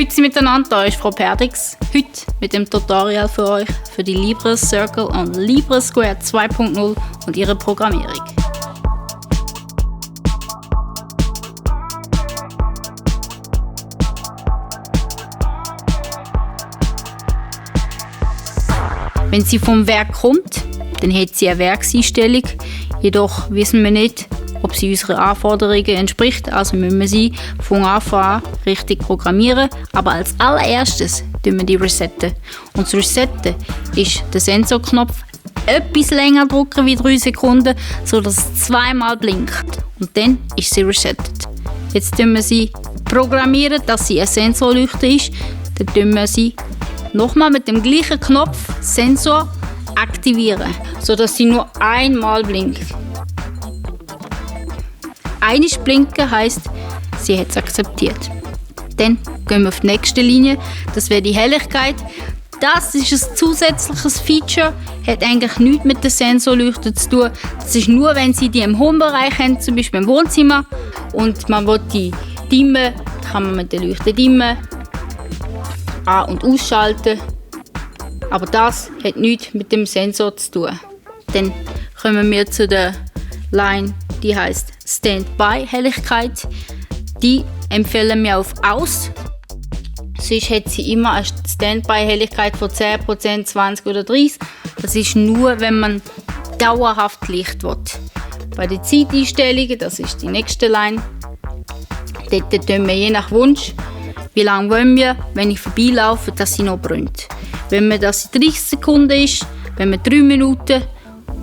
Grüezi miteinander, da ist Frau Perdix. Heute mit dem Tutorial für euch für die LibreCircle und LibreSquare 2.0 und ihre Programmierung. Wenn sie vom Werk kommt, dann hat sie eine Werkseinstellung. Jedoch wissen wir nicht, ob sie unseren Anforderungen entspricht. Also müssen wir sie von Anfang an richtig programmieren. Aber als allererstes tun wir die resetten. Und das Resetten ist der Sensorknopf etwas länger drücken wie 3 Sekunden, sodass es zweimal blinkt. Und dann ist sie resettet. Jetzt tun wir sie programmieren, dass sie ein Sensorleuchte ist. Dann tun wir sie nochmal mit dem gleichen Knopf Sensor aktivieren, sodass sie nur einmal blinkt. Einiges blinken heisst, sie hat es akzeptiert. Dann gehen wir auf die nächste Linie, das wäre die Helligkeit. Das ist ein zusätzliches Feature, hat eigentlich nichts mit der Sensorleuchte zu tun. Das ist nur, wenn Sie die im Homebereich haben, zum Beispiel im Wohnzimmer, und man will die dimmen, kann man mit der Leuchte dimmen, an- und ausschalten. Aber das hat nichts mit dem Sensor zu tun. Dann kommen wir zu der Line, die heißt Standby-Helligkeit. Die empfehlen wir auf Aus. Sonst hat sie immer eine Standby-Helligkeit von 10%, 20 oder 30%. Das ist nur, wenn man dauerhaft Licht will. Bei den Zeiteinstellungen, das ist die nächste Line, dort tun wir je nach Wunsch, wie lange wollen wir, wenn ich vorbeilaufe, dass sie noch brennt. Wenn man das in 30 Sekunden ist, wenn man 3 Minuten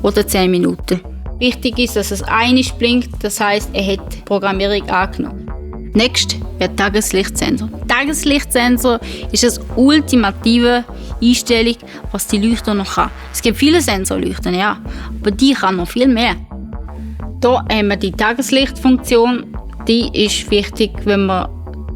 oder 10 Minuten. Wichtig ist, dass es einig blinkt, das heisst, er hat die Programmierung angenommen. Nächst wird Tageslichtsensor. Tageslichtsensor ist das ultimative Einstellung, was die Leuchte noch kann. Es gibt viele Sensorleuchten, ja, aber die kann noch viel mehr. Hier haben wir die Tageslichtfunktion. Die ist wichtig, wenn wir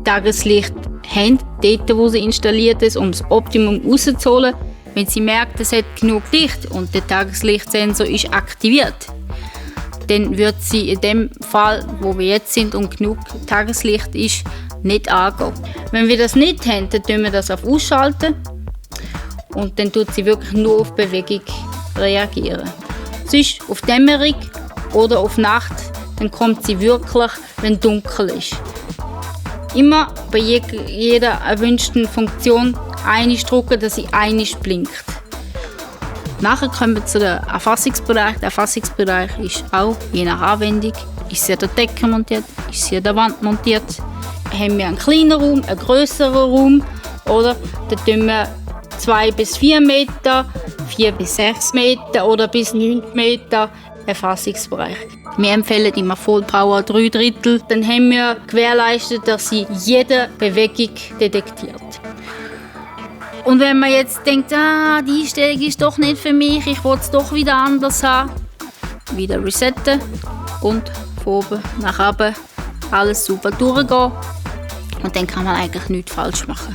Tageslicht haben, dort wo sie installiert ist, um das Optimum rauszuholen. Wenn sie merkt, es hat genug Licht und der Tageslichtsensor ist aktiviert, dann wird sie in dem Fall, wo wir jetzt sind und genug Tageslicht ist, nicht angehen. Wenn wir das nicht haben, dann tun wir das auf Ausschalten und dann tut sie wirklich nur auf Bewegung reagieren. Sonst auf Dämmerung oder auf Nacht, dann kommt sie wirklich, wenn dunkel ist. Immer bei jeder erwünschten Funktion einig drücken, dass sie einig blinkt. Nachher kommen wir zu den Erfassungsbereich. Der Erfassungsbereich ist auch je nach Anwendung. Ist sie an der Decke montiert, ist sie an der Wand montiert. Haben wir einen kleinen Raum, einen grösseren Raum, oder? Da tun wir 2 bis 4 Meter, 4 bis 6 Meter oder bis 9 Meter Erfassungsbereich. Wir empfehlen immer Full Power 3/3. Dann haben wir gewährleistet, dass sie jede Bewegung detektiert. Und wenn man jetzt denkt, die Einstellung ist doch nicht für mich, ich will es doch wieder anders haben, wieder resetten und von oben nach unten alles super durchgehen. Und dann kann man eigentlich nichts falsch machen.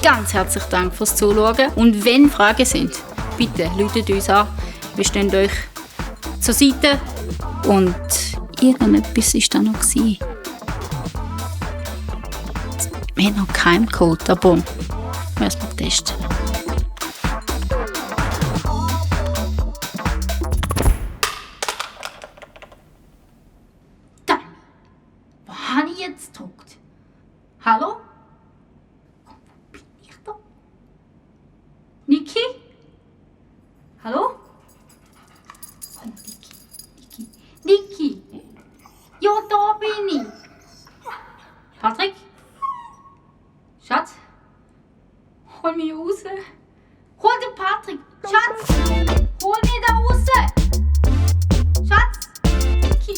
Ganz herzlichen Dank fürs Zuschauen. Und wenn Fragen sind, bitte ruft uns an. Wir stehen euch zur Seite. Und irgendetwas war da noch. Wir haben noch keinen Code, aber wir müssen mal testen. Da! Wo habe ich jetzt gedrückt? Hallo? Wo bin ich da? Niki? Hallo? Oh, Niki! Ja, da bin ich! Patrick? Schatz? Hol mich raus! Hol den Patrick! Schatz! Hol mich da raus! Schatz! Niki!